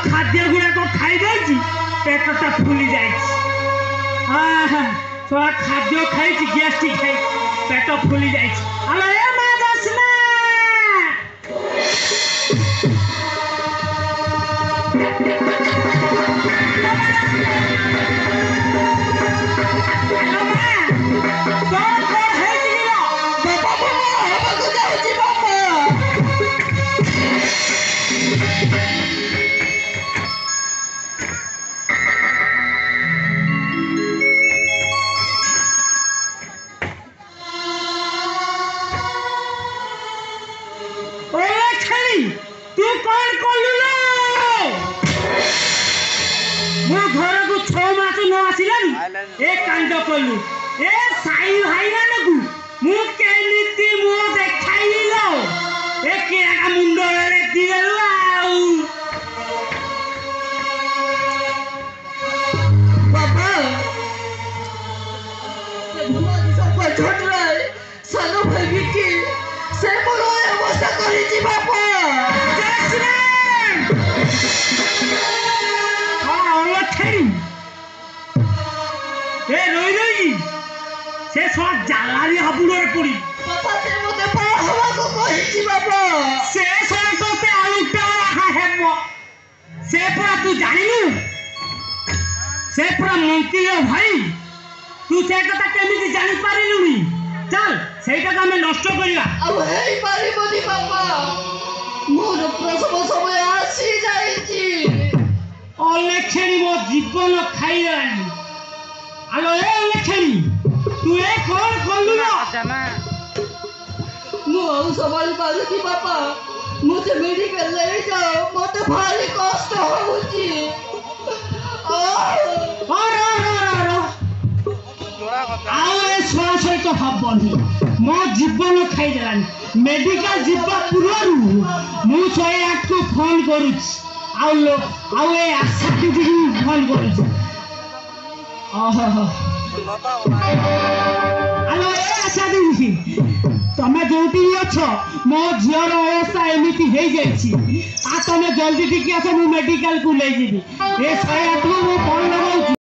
खाद्य गुड़ाक खाई पेटटा फुली जाए खाद्य खाई गैस्ट्रिक खाई पेट फुली जाए कलु ए साई भाई मानकु मु केमिति मु देखाइलो ए केका मुंडो रे दिगलु आउ बाबा से भुवन सब छोट रे सानो भाई बिकी से मोर अवस्था करि जी बाबा से सब जालारी हाबुड़े पड़ी बाबा से मते पा हवा को कहिची बाबा से सब तो पे आलूटा रखा है मो से पूरा तू जानिनु से पूरा मंत्री भाई तू से कथा केमिति जानि पारिलुनी चल सेटा तो हमें नष्ट करिया अब हेई पारिबोनी बापा मोर प्रसव समय आसी जाईची अलेखेनी मो जीवन खाइलानी आलो ए अलेखेनी तू ए कौन कलु ना मु संभाली पारुची बापा मुझे मेडिकल ले जाओ मते भारी कष्ट होउची आओ ए छोरा सहित हबनी मो जीवन खाइदेलानी मेडिकल जीवा पूर्वरु मु 108 को फोन करूची आओ ए आशा दीदी को फोन करूची हेलो ए आशा दीदी तमे जोटी अछ मो झियर अवस्था एमिति हे जाईची आ तमे जल्दी टिके आस मु मेडिकल को ले जीबी ए 108 को मु फोन लगाउची